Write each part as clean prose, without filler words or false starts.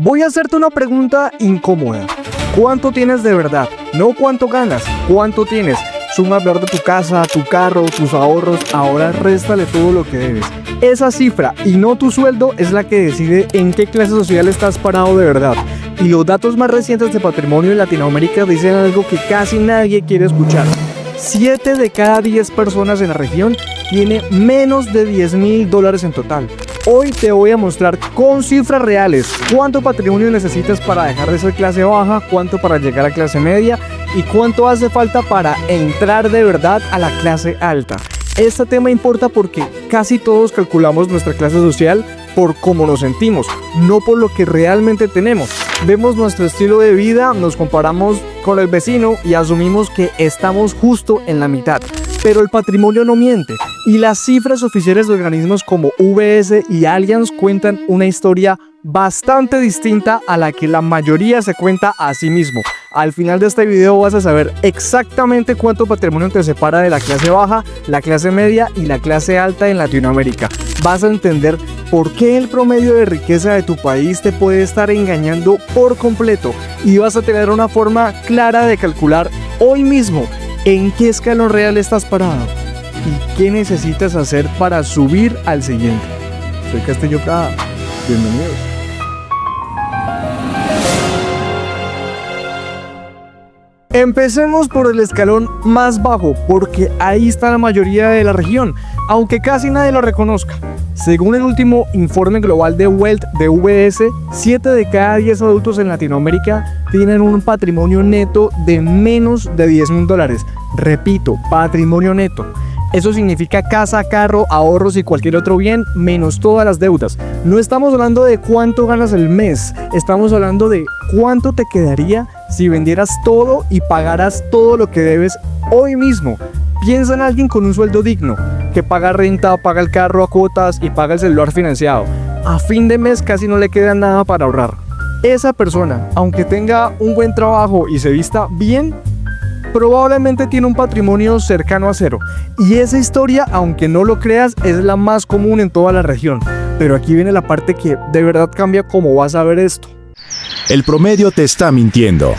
Voy a hacerte una pregunta incómoda. ¿Cuánto tienes de verdad? No cuánto ganas, ¿cuánto tienes? Suma el valor de tu casa, tu carro, tus ahorros, ahora réstale todo lo que debes. Esa cifra y no tu sueldo es la que decide en qué clase social estás parado de verdad. Y los datos más recientes de patrimonio en Latinoamérica dicen algo que casi nadie quiere escuchar. 7 de cada 10 personas en la región tiene menos de $10,000 en total. Hoy te voy a mostrar con cifras reales cuánto patrimonio necesitas para dejar de ser clase baja, cuánto para llegar a clase media y cuánto hace falta para entrar de verdad a la clase alta. Este tema importa porque casi todos calculamos nuestra clase social por cómo nos sentimos, no por lo que realmente tenemos. Vemos nuestro estilo de vida, nos comparamos con el vecino y asumimos que estamos justo en la mitad. Pero el patrimonio no miente y las cifras oficiales de organismos como UBS y Allianz cuentan una historia bastante distinta a la que la mayoría se cuenta a sí mismo. Al final de este video vas a saber exactamente cuánto patrimonio te separa de la clase baja, la clase media y la clase alta en Latinoamérica. Vas a entender por qué el promedio de riqueza de tu país te puede estar engañando por completo y vas a tener una forma clara de calcular hoy mismo en qué escalón real estás parado y qué necesitas hacer para subir al siguiente. Soy Castillo Prada, bienvenidos. Empecemos por el escalón más bajo, porque ahí está la mayoría de la región, aunque casi nadie lo reconozca. Según el último informe global de Wealth de UBS, 7 de cada 10 adultos en Latinoamérica tienen un patrimonio neto de menos de $10,000. Repito, patrimonio neto. Eso significa casa, carro, ahorros y cualquier otro bien, menos todas las deudas. No estamos hablando de cuánto ganas el mes, estamos hablando de cuánto te quedaría si vendieras todo y pagaras todo lo que debes hoy mismo. Piensa en alguien con un sueldo digno, que paga renta, paga el carro a cuotas y paga el celular financiado. A fin de mes casi no le queda nada para ahorrar. Esa persona, aunque tenga un buen trabajo y se vista bien, probablemente tiene un patrimonio cercano a cero. Y esa historia, aunque no lo creas, es la más común en toda la región. Pero aquí viene la parte que de verdad cambia cómo vas a ver esto. El promedio te está mintiendo.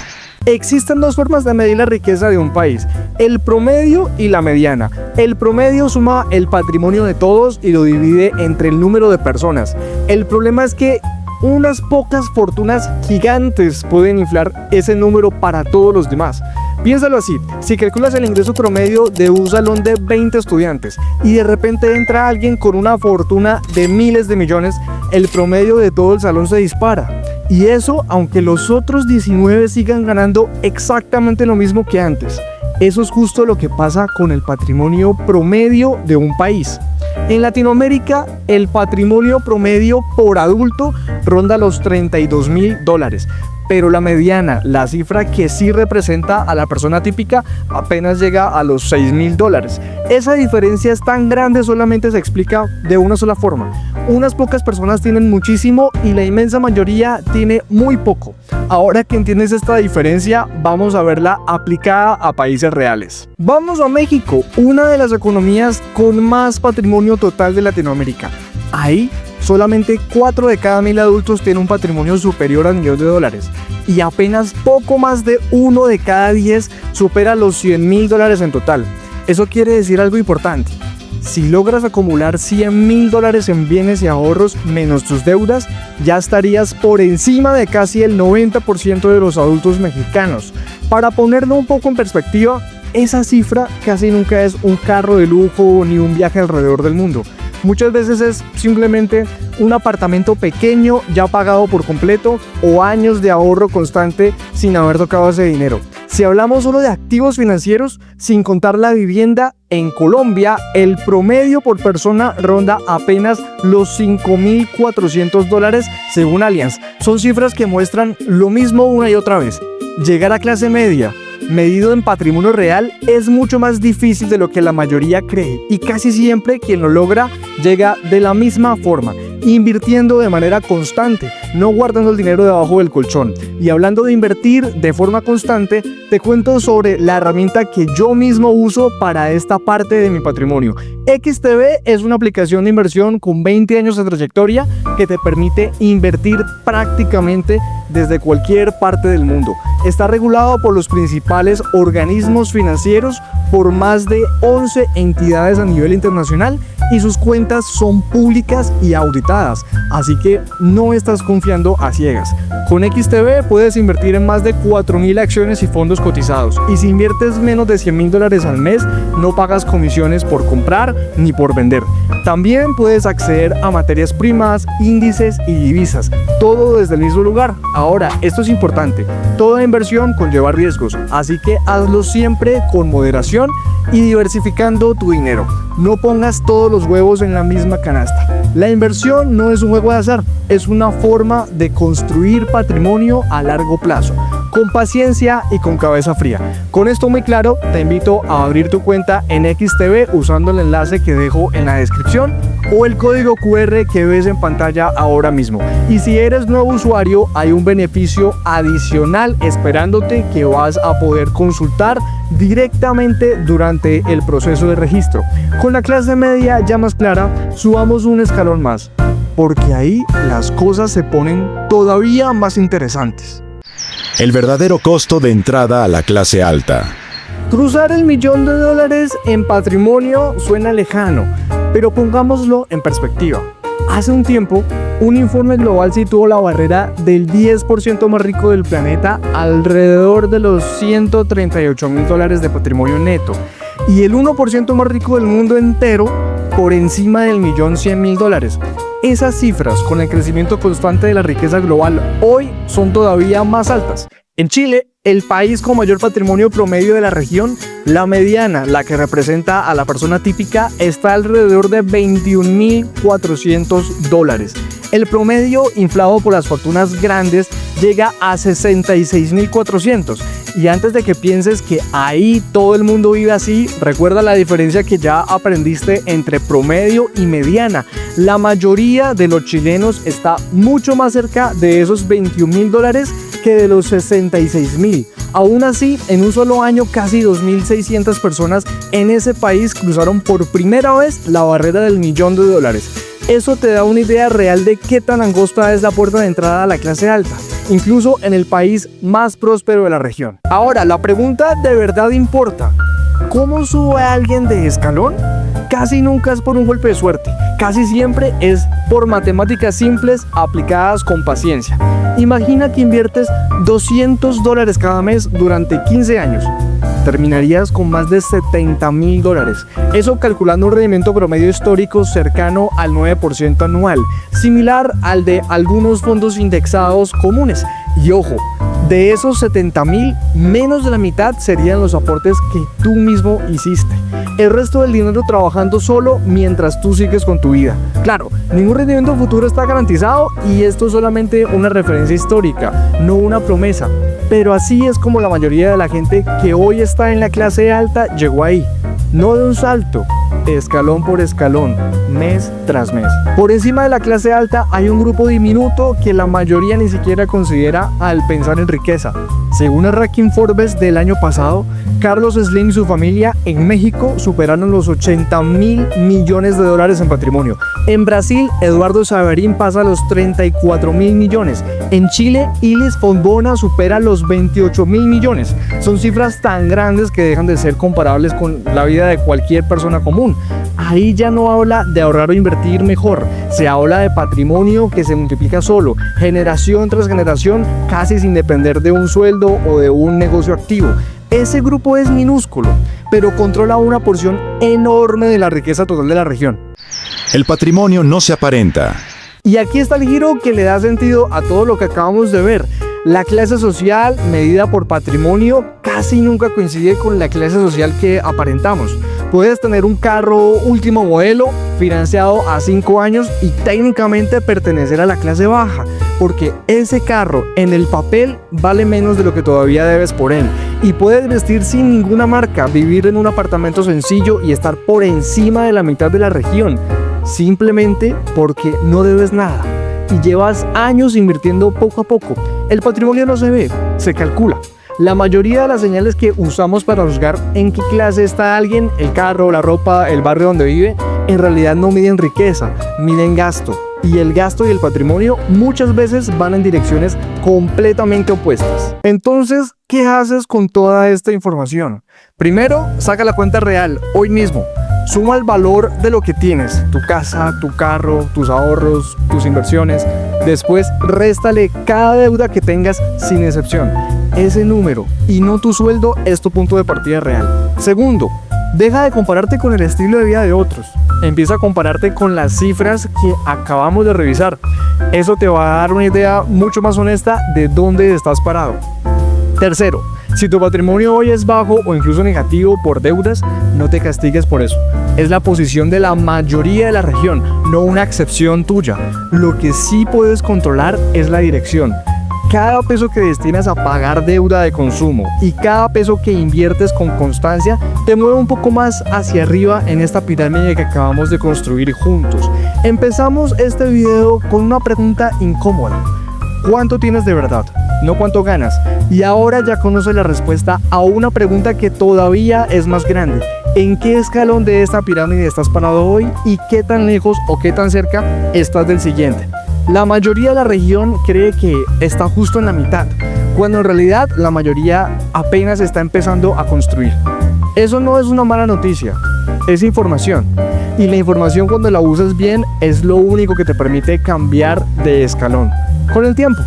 Existen dos formas de medir la riqueza de un país, el promedio y la mediana. El promedio suma el patrimonio de todos y lo divide entre el número de personas. El problema es que unas pocas fortunas gigantes pueden inflar ese número para todos los demás. Piénsalo así, si calculas el ingreso promedio de un salón de 20 estudiantes y de repente entra alguien con una fortuna de miles de millones, el promedio de todo el salón se dispara. Y eso aunque los otros 19 sigan ganando exactamente lo mismo que antes. Eso es justo lo que pasa con el patrimonio promedio de un país. En Latinoamérica, el patrimonio promedio por adulto ronda los $32,000. Pero la mediana, la cifra que sí representa a la persona típica, apenas llega a los $6,000. Esa diferencia es tan grande, solamente se explica de una sola forma. Unas pocas personas tienen muchísimo y la inmensa mayoría tiene muy poco. Ahora que entiendes esta diferencia, vamos a verla aplicada a países reales. Vamos a México, una de las economías con más patrimonio total de Latinoamérica. Ahí, solamente 4 de cada 1,000 adultos tienen un patrimonio superior al $1,000,000 y apenas poco más de 1 de cada 10 supera los $100,000 en total. Eso quiere decir algo importante. Si logras acumular $100,000 en bienes y ahorros menos tus deudas, ya estarías por encima de casi el 90% de los adultos mexicanos. Para ponerlo un poco en perspectiva, esa cifra casi nunca es un carro de lujo ni un viaje alrededor del mundo. Muchas veces es simplemente un apartamento pequeño ya pagado por completo o años de ahorro constante sin haber tocado ese dinero. Si hablamos solo de activos financieros, sin contar la vivienda, en Colombia el promedio por persona ronda apenas los $5,400 según Allianz. Son cifras que muestran lo mismo una y otra vez. Llegar a clase media, medido en patrimonio real, es mucho más difícil de lo que la mayoría cree y casi siempre quien lo logra llega de la misma forma, invirtiendo de manera constante, no guardando el dinero debajo del colchón. Y hablando de invertir de forma constante, te cuento sobre la herramienta que yo mismo uso para esta parte de mi patrimonio. XTB es una aplicación de inversión con 20 años de trayectoria que te permite invertir prácticamente desde cualquier parte del mundo. Está regulado por los principales organismos financieros, por más de 11 entidades a nivel internacional, y sus cuentas son públicas y auditadas, así que no estás confiando a ciegas. Con XTB puedes invertir en más de 4.000 acciones y fondos cotizados, y si inviertes menos de $100,000 al mes, no pagas comisiones por comprar ni por vender. También puedes acceder a materias primas, índices y divisas, todo desde el mismo lugar. Ahora, esto es importante, toda inversión conlleva riesgos, así que hazlo siempre con moderación y diversificando tu dinero. No pongas todos los huevos en la misma canasta. La inversión no es un juego de azar, es una forma de construir patrimonio a largo plazo, con paciencia y con cabeza fría. Con esto muy claro, te invito a abrir tu cuenta en XTB usando el enlace que dejo en la descripción o el código QR que ves en pantalla ahora mismo. Y si eres nuevo usuario, hay un beneficio adicional esperándote que vas a poder consultar directamente durante el proceso de registro. Con la clase media ya más clara, subamos un escalón más, porque ahí las cosas se ponen todavía más interesantes. El verdadero costo de entrada a la clase alta. Cruzar el $1.000.000 en patrimonio suena lejano, pero pongámoslo en perspectiva. Hace un tiempo, un informe global situó la barrera del 10% más rico del planeta alrededor de los $138.000 de patrimonio neto, y el 1% más rico del mundo entero por encima del $1.100.000. Esas cifras, con el crecimiento constante de la riqueza global, hoy son todavía más altas. En Chile, el país con mayor patrimonio promedio de la región, la mediana, la que representa a la persona típica, está alrededor de $21.400. El promedio, inflado por las fortunas grandes, llega a $66.400. Y antes de que pienses que ahí todo el mundo vive así, recuerda la diferencia que ya aprendiste entre promedio y mediana. La mayoría de los chilenos está mucho más cerca de esos $21.000 que de los $66.000. Aún así, en un solo año, casi 2.600 personas en ese país cruzaron por primera vez la barrera del $1.000.000. Eso te da una idea real de qué tan angosta es la puerta de entrada a la clase alta, incluso en el país más próspero de la región. Ahora, la pregunta de verdad importa: ¿cómo sube a alguien de escalón? Casi nunca es por un golpe de suerte, casi siempre es por matemáticas simples aplicadas con paciencia. Imagina que inviertes $200 cada mes durante 15 años. Terminarías con más de $70.000. Eso calculando un rendimiento promedio histórico cercano al 9% anual, similar al de algunos fondos indexados comunes. Y ojo, de esos $70.000, menos de la mitad serían los aportes que tú mismo hiciste. El resto del dinero trabajando solo mientras tú sigues con tu vida. Claro, ningún rendimiento futuro está garantizado y esto es solamente una referencia histórica, no una promesa. Pero así es como la mayoría de la gente que hoy está en la clase alta llegó ahí. No de un salto, escalón por escalón, mes tras mes. Por encima de la clase alta hay un grupo diminuto que la mayoría ni siquiera considera al pensar en riqueza. Según el ranking Forbes del año pasado, Carlos Slim y su familia en México superaron los $80.000 millones en patrimonio. En Brasil, Eduardo Saverín pasa los $34.000 millones. En Chile, Ilis Fontbona supera los $28.000 millones. Son cifras tan grandes que dejan de ser comparables con la vida de cualquier persona común. Ahí ya no habla de ahorrar o invertir mejor, se habla de patrimonio que se multiplica solo, generación tras generación, casi sin depender de un sueldo o de un negocio activo. Ese grupo es minúsculo, pero controla una porción enorme de la riqueza total de la región. El patrimonio no se aparenta. Y aquí está el giro que le da sentido a todo lo que acabamos de ver. La clase social medida por patrimonio casi nunca coincide con la clase social que aparentamos. Puedes tener un carro último modelo financiado a 5 años y técnicamente pertenecer a la clase baja, porque ese carro en el papel vale menos de lo que todavía debes por él. Y puedes vestir sin ninguna marca, vivir en un apartamento sencillo y estar por encima de la mitad de la región. simplemente porque no debes nada y llevas años invirtiendo poco a poco. El patrimonio no se ve, se calcula. La mayoría de las señales que usamos para juzgar en qué clase está alguien, el carro, la ropa, el barrio donde vive, en realidad no miden riqueza, miden gasto. Y el gasto y el patrimonio muchas veces van en direcciones completamente opuestas. Entonces, ¿qué haces con toda esta información? Primero, saca la cuenta real, hoy mismo. Suma el valor de lo que tienes, tu casa, tu carro, tus ahorros, tus inversiones. Después, réstale cada deuda que tengas sin excepción. Ese número y no tu sueldo es tu punto de partida real. Segundo, deja de compararte con el estilo de vida de otros. Empieza a compararte con las cifras que acabamos de revisar. Eso te va a dar una idea mucho más honesta de dónde estás parado. Tercero, si tu patrimonio hoy es bajo o incluso negativo por deudas, no te castigues por eso. Es la posición de la mayoría de la región, no una excepción tuya. Lo que sí puedes controlar es la dirección. Cada peso que destinas a pagar deuda de consumo y cada peso que inviertes con constancia te mueve un poco más hacia arriba en esta pirámide que acabamos de construir juntos. Empezamos este video con una pregunta incómoda. ¿Cuánto tienes de verdad? No cuánto ganas. Y ahora ya conoces la respuesta a una pregunta que todavía es más grande. ¿En qué escalón de esta pirámide estás parado hoy y qué tan lejos o qué tan cerca estás del siguiente? La mayoría de la región cree que está justo en la mitad, cuando en realidad la mayoría apenas está empezando a construir. Eso no es una mala noticia, es información. Y la información, cuando la usas bien, es lo único que te permite cambiar de escalón con el tiempo.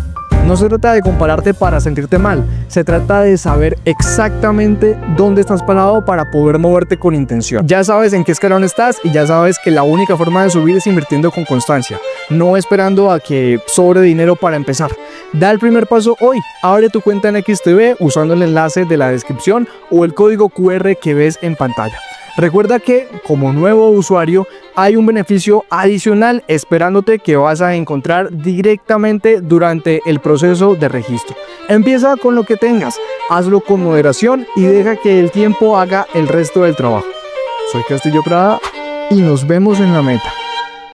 No se trata de compararte para sentirte mal, se trata de saber exactamente dónde estás parado para poder moverte con intención. Ya sabes en qué escalón estás y ya sabes que la única forma de subir es invirtiendo con constancia, no esperando a que sobre dinero para empezar. Da el primer paso hoy, abre tu cuenta en XTB usando el enlace de la descripción o el código QR que ves en pantalla. Recuerda que como nuevo usuario hay un beneficio adicional esperándote que vas a encontrar directamente durante el proceso de registro. Empieza con lo que tengas, hazlo con moderación y deja que el tiempo haga el resto del trabajo. Soy Castillo Prada y nos vemos en la meta.